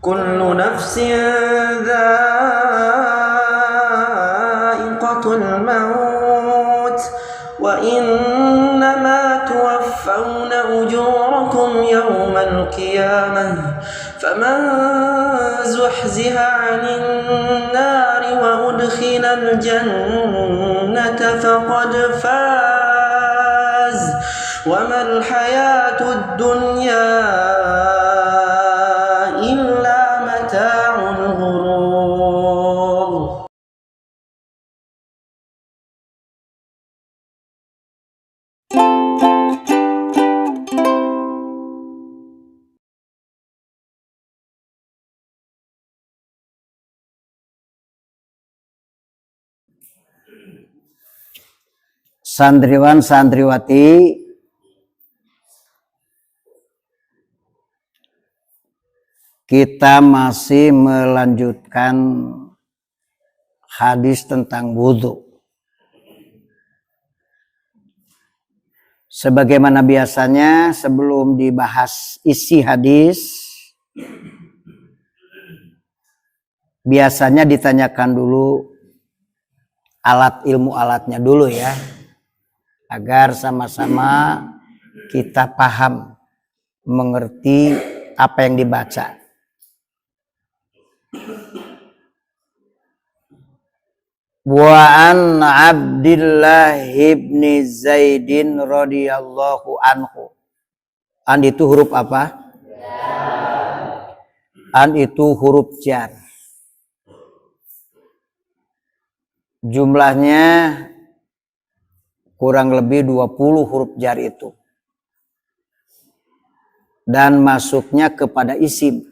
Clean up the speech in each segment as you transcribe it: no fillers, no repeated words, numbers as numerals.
kullu nafsin dha'iqatul maut wa innama tuwaffawna ujurakum yawmal qiyamah faman zuhziha 'anil nari wa udkhilal jannata faqad faz wa mal hayatud dunya illa mata'ul ghurur. Santriwan santriwati, kita masih melanjutkan hadis tentang wudhu. Sebagaimana biasanya sebelum dibahas isi hadis, biasanya ditanyakan dulu ilmu alatnya dulu ya, agar sama-sama kita paham, mengerti apa yang dibaca. Wa an Abdillah ibn Zaidin radhiyallahu anhu. An itu huruf apa? An itu huruf jar. Jumlahnya kurang lebih 20 huruf jar itu. Dan masuknya kepada isim.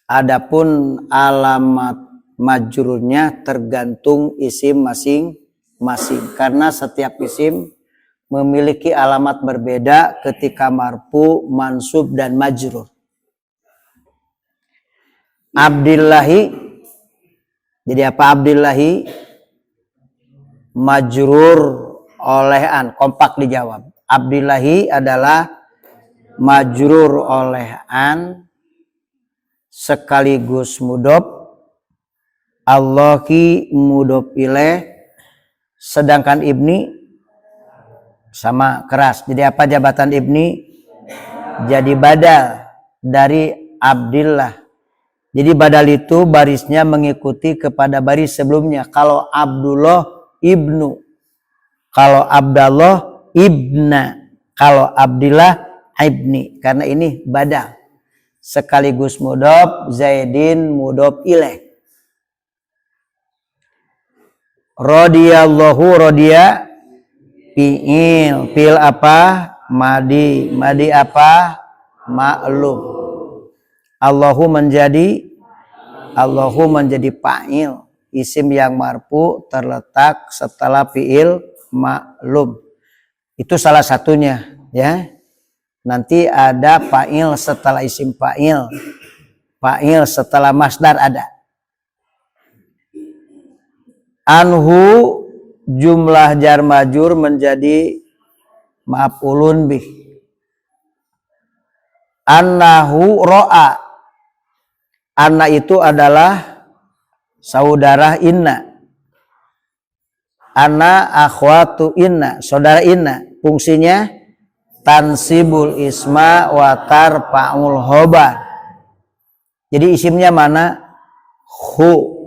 Adapun alamat majrurnya tergantung isim masing-masing. Karena setiap isim memiliki alamat berbeda ketika marfu, mansub, dan majrur. Abdillahi, jadi apa Abdillahi? Majrur oleh an, kompak dijawab. Abdillahi adalah majrur oleh an sekaligus mudhof, Allahi mudhof ilaih, sedangkan ibni sama keras. Jadi apa jabatan ibni? Jadi badal dari Abdillah. Jadi badal itu barisnya mengikuti kepada baris sebelumnya. Kalau Abdullah ibnu, kalau Abdallah ibna, kalau Abdillah ibni. Karena ini badal sekaligus mudhof, Zaidin mudhof ilaih. Radiyallahu, radiya fi'il apa? Madi apa? Ma'lum. Allahu menjadi fa'il, isim yang marfu terletak setelah fi'il ma'lum. Itu salah satunya ya. Nanti ada fa'il setelah isim fa'il, fa'il setelah masdar ada. Anhu jumlah jar majur menjadi maf'ulun bih. Annahu ro'a, anna itu adalah saudara inna. Anna akhwatu inna, saudara inna. Fungsinya tansibul isma wa tarfa'ul khobar. Jadi isimnya mana? Hu.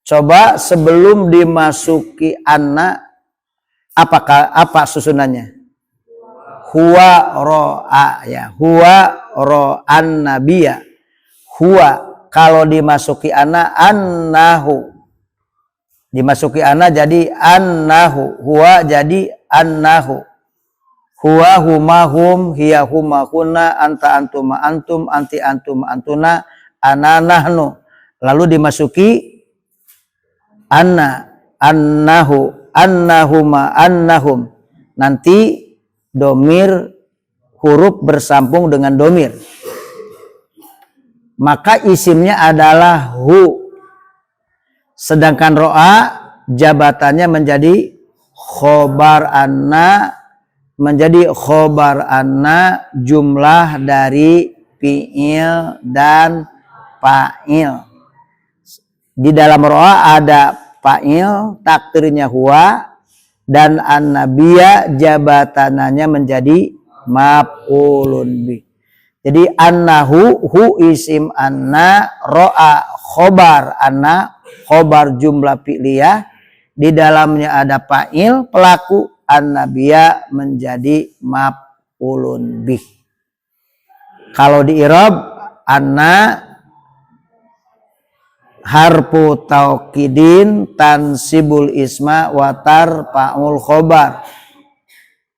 Coba sebelum dimasuki anna, apa susunannya? Huwa ro'a ya, huwa ro'an nabiya. Huwa, kalau dimasuki anna, annahu. Dimasuki anna jadi annahu, huwa jadi annahu. Huwa huma hum, hiya huma hunna, anta antuma antum, anti antuma antuna, ana nahnu. Lalu dimasuki anna, annahu, annahuma, annahum. Nanti domir huruf bersambung dengan domir. Maka isimnya adalah hu. Sedangkan ro'a jabatannya menjadi khobar anna, menjadi khobar anna jumlah dari fi'il dan fa'il. Di dalam ro'a ada fa'il, takdirnya huwa, dan an-nabiyya jabatananya menjadi maf'ulun bih. Jadi annahu hu isim anna, ro'a khobar anna, khobar jumlah fi'liyah, di dalamnya ada fa'il pelaku, an-nabiyya menjadi maf'ulun bih. Kalau di i'rab anna harfu taukidin tansibul isma watar fa'ul khobar.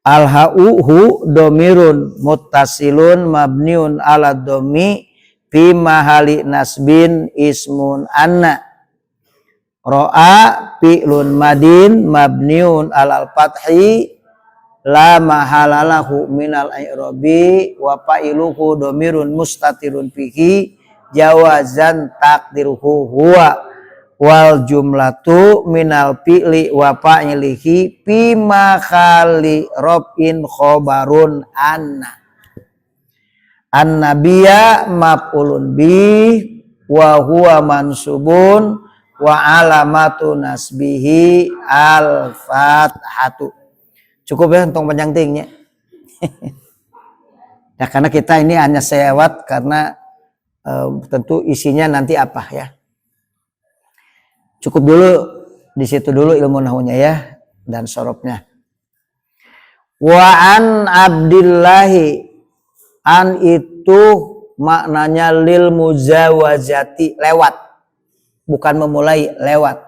Al-ha'u hu domirun muttasilun mabniun ala domi fi mahali nasbin ismun anna. Ro'a fi'lun madin mabniun alal fathi la mahalalahu minal i'rabi wa fa'iluhu domirun mustatirun fihi jawazan takdiruhu huwa wal jumlatu minal fi'li wa fa'ilihi fi makhali robin khobarun anna. An-nabiyya maf'ulun bih wa huwa mansubun wa alamatu nasbihi al-fathatu. Cukup ya untuk panjang tingnya. Ya karena kita ini hanya sewat karena tentu isinya nanti apa ya. Cukup dulu di situ dulu ilmu nahunya ya dan sorobnya. Wa an abdillahi, an itu maknanya lil muzawazati, lewat, bukan memulai, lewat.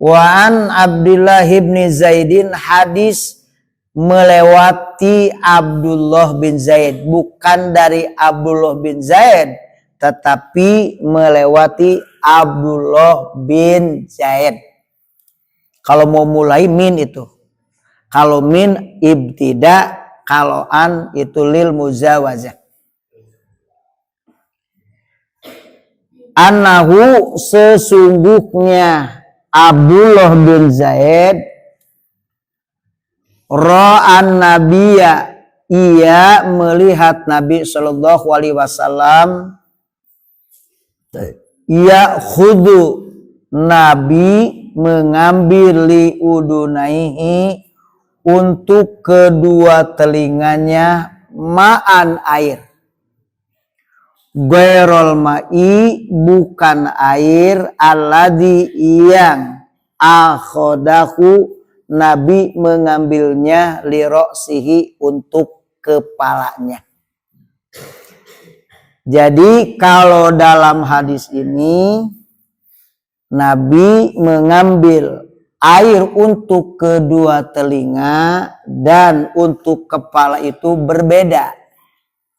Wa an Abdullah ibn Zaidin, hadis melewati Abdullah bin Zaid, bukan dari Abdullah bin Zaid tetapi melewati Abdullah bin Zaid. Kalau mau mulai min itu, kalau min ibtida, kalau an itu lil muzawazah. Annahu sesungguhnya Abdullah bin Zaid ra'an nabiyya, ia melihat Nabi sallallahu alaihi wasallam, ia khudu, Nabi mengambil li udunaihi, untuk kedua telinganya, ma'an air, gairol ma'i, bukan air, alladhi yang akhodahu, Nabi mengambilnya li ro'sihi, untuk kepalanya. Jadi kalau dalam hadis ini Nabi mengambil air untuk kedua telinga dan untuk kepala itu berbeda.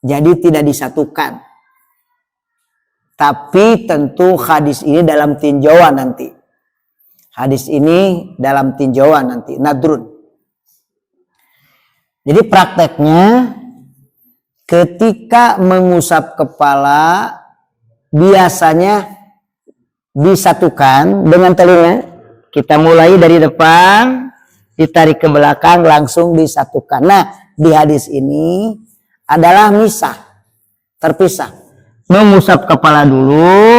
Jadi tidak disatukan. Tapi tentu hadis ini dalam tinjauan nanti. Hadis ini dalam tinjauan nanti, nadrun. Jadi prakteknya ketika mengusap kepala biasanya disatukan dengan telinga. Kita mulai dari depan, ditarik ke belakang, langsung disatukan. Nah, di hadis ini adalah misah, terpisah. Mengusap kepala dulu,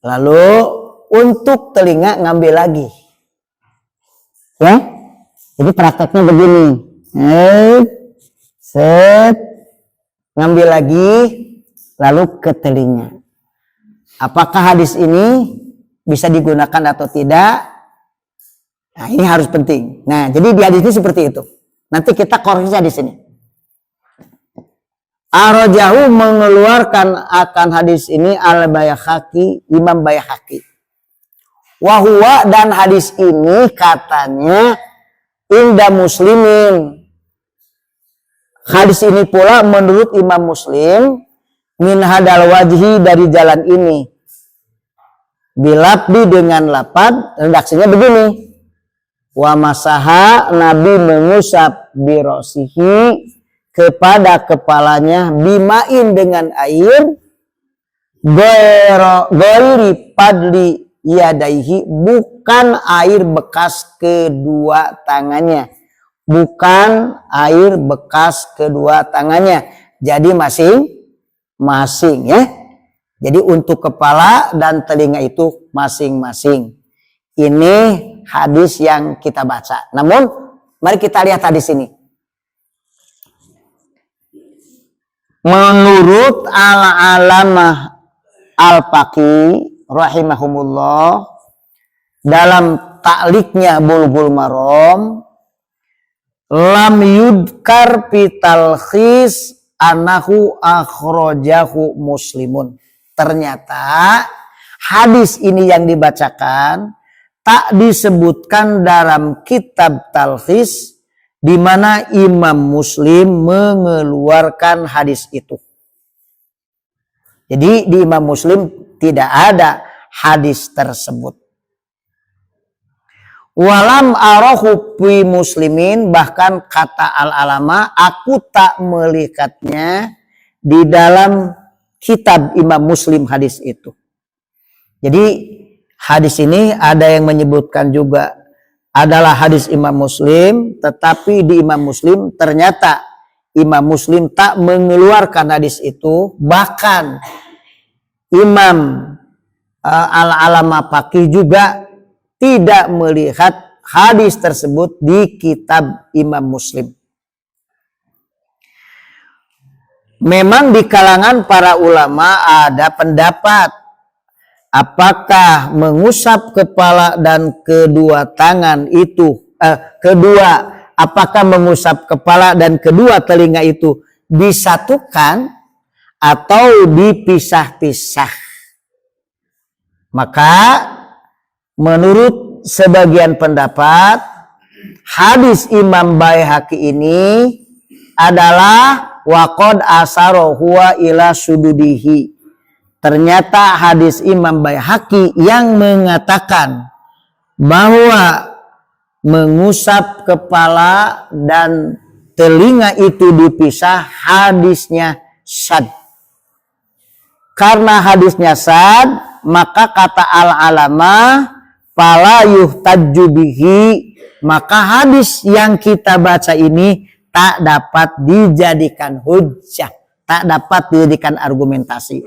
lalu untuk telinga ngambil lagi. Ya, jadi prakteknya begini. Set, ngambil lagi, lalu ke telinga. Apakah hadis ini bisa digunakan atau tidak? Nah, ini harus penting. Nah, jadi di hadis ini seperti itu. Nanti kita koreksi di sini. Ar-Rajahu mengeluarkan akan hadis ini al-Baihaqi, Imam Baihaqi. Wahuwa, dan hadis ini katanya inda muslimin. Hadis ini pula menurut Imam Muslim min hadal wajhi, dari jalan ini. Bilabdi, dengan lapad, redaksinya begini. Wa masaha, Nabi mengusap birosihi, kepada kepalanya, bimain, dengan air, goiri padli yadaihi, bukan air bekas kedua tangannya. Bukan air bekas kedua tangannya. jadi masing-masing ya. Jadi untuk kepala dan telinga itu masing-masing. Ini hadis yang kita baca. Namun mari kita lihat hadis ini. Menurut Al-Alamah Al-Faqih rahimahumullah dalam ta'liqnya Bulughul Maram, lam yudkar fi talkhis annahu akhrajahu Muslimun. Ternyata hadis ini yang dibacakan tak disebutkan dalam kitab talkhis di mana Imam Muslim mengeluarkan hadis itu. Jadi di Imam Muslim tidak ada hadis tersebut. Walam arahu fi muslimin, bahkan kata Al-Alama, aku tak melihatnya di dalam kitab Imam Muslim hadis itu. Jadi hadis ini ada yang menyebutkan juga adalah hadis Imam Muslim, tetapi di Imam Muslim ternyata Imam Muslim tak mengeluarkan hadis itu. Bahkan Imam Al-Alama Faqih juga tidak melihat hadis tersebut di kitab Imam Muslim. Memang di kalangan para ulama ada pendapat apakah mengusap kepala dan kedua tangan itu apakah mengusap kepala dan kedua telinga itu disatukan atau dipisah-pisah. Maka menurut sebagian pendapat hadis Imam Baihaqi ini adalah waqad asaro huwa ila sududihi. Ternyata hadis Imam Baihaqi yang mengatakan bahwa mengusap kepala dan telinga itu dipisah, hadisnya sad. Karena hadisnya sad, maka kata Al-Alama fala yuhtajju bihi, maka hadis yang kita baca ini tak dapat dijadikan hujjah, tak dapat dijadikan argumentasi.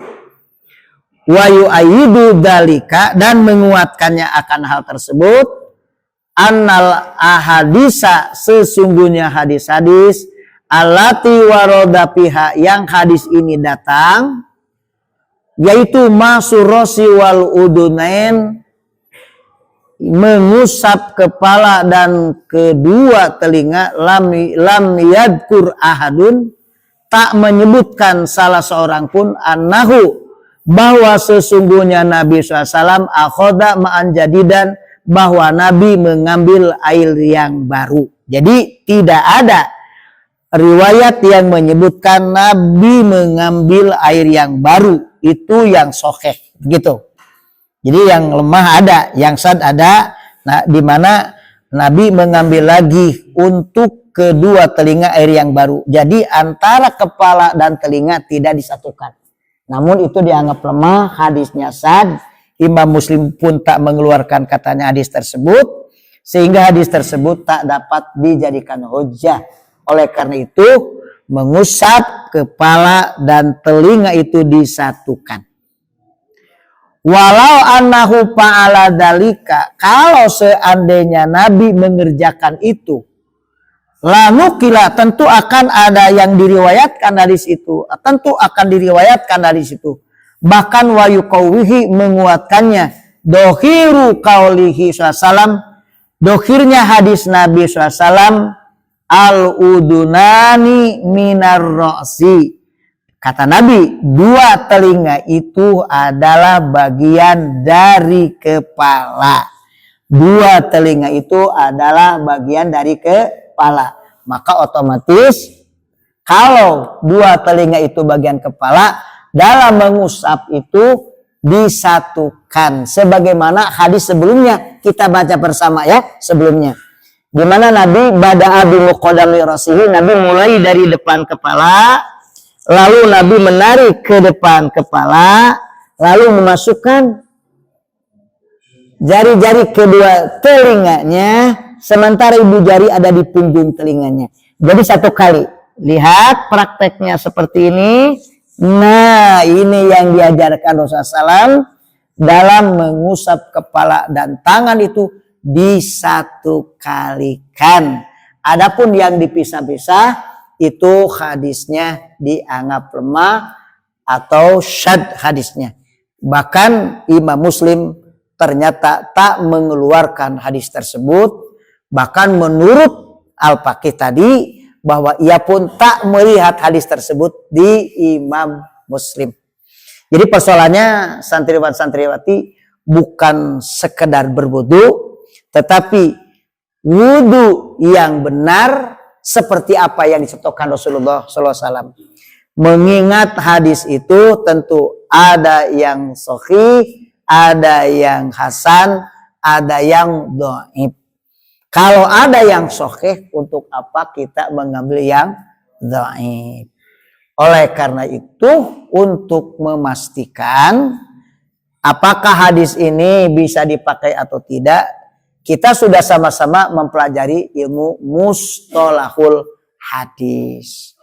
Wa yu'ayyidu dzalika, dan menguatkannya akan hal tersebut, annal ahadisa, sesungguhnya hadis-hadis, allati warada fiha, yang hadis ini datang, yaitu masurosi wal udunain, mengusap kepala dan kedua telinga, lam yadkur ahadun, tak menyebutkan salah seorang pun, annahu, bahwa sesungguhnya Nabi SAW akhoda ma'an jadidan, bahwa Nabi mengambil air yang baru. Jadi tidak ada riwayat yang menyebutkan Nabi mengambil air yang baru. Itu yang sahih gitu. Jadi yang lemah ada, yang sad ada, nah, di mana Nabi mengambil lagi untuk kedua telinga air yang baru. Jadi antara kepala dan telinga tidak disatukan. Namun itu dianggap lemah, hadisnya sad. Imam Muslim pun tak mengeluarkan katanya hadis tersebut, sehingga hadis tersebut tak dapat dijadikan hujjah. Oleh karena itu mengusap kepala dan telinga itu disatukan. Walau annahu fa'ala dalika, kalau seandainya Nabi mengerjakan itu, lanukila, tentu akan ada yang diriwayatkan hadis itu, tentu akan diriwayatkan hadis itu. Bahkan wa yuqawwihi, menguatkannya, dohiru qaulihi sallam, dohirnya hadis Nabi sallam, al-udunani minar ra'si. Kata Nabi, dua telinga itu adalah bagian dari kepala. Dua telinga itu adalah bagian dari kepala. Maka otomatis kalau dua telinga itu bagian kepala, dalam mengusap itu disatukan. Sebagaimana hadis sebelumnya kita baca bersama ya sebelumnya. Di mana Nabi bada'a bi muqaddami rasihi, Nabi mulai dari depan kepala, lalu Nabi menarik ke depan kepala, lalu memasukkan jari-jari kedua telinganya, sementara ibu jari ada di punggung telinganya. Jadi satu kali. lihat prakteknya seperti ini. Nah, ini yang diajarkan Rasulullah SAW dalam mengusap kepala dan tangan itu disatu kalikan. Adapun yang dipisah-pisah itu hadisnya dianggap lemah atau syadz hadisnya. Bahkan Imam Muslim ternyata tak mengeluarkan hadis tersebut. Bahkan menurut Al-Faqih tadi bahwa ia pun tak melihat hadis tersebut di Imam Muslim. Jadi persoalannya santriwan-santriwati bukan sekedar berwudu, tetapi wudu yang benar seperti apa yang dicontohkan Rasulullah SAW. Mengingat hadis itu tentu ada yang sahih, ada yang hasan, ada yang dhaif. Kalau ada yang sahih, untuk apa kita mengambil yang dhaif? Oleh karena itu, untuk memastikan apakah hadis ini bisa dipakai atau tidak, kita sudah sama-sama mempelajari ilmu mustalahul hadis.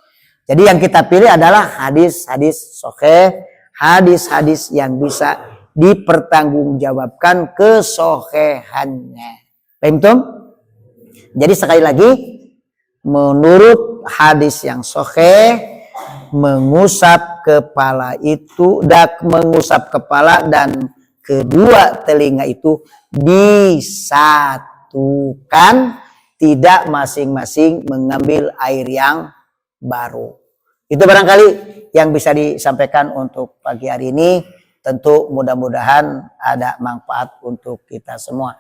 Jadi yang kita pilih adalah hadis-hadis sahih, hadis-hadis yang bisa dipertanggungjawabkan kesohihannya. Paham tuh? Jadi sekali lagi, menurut hadis yang sahih, mengusap kepala dan kedua telinga itu disatukan, tidak masing-masing mengambil air yang baru. Itu barangkali yang bisa disampaikan untuk pagi hari ini. Tentu mudah-mudahan ada manfaat untuk kita semua.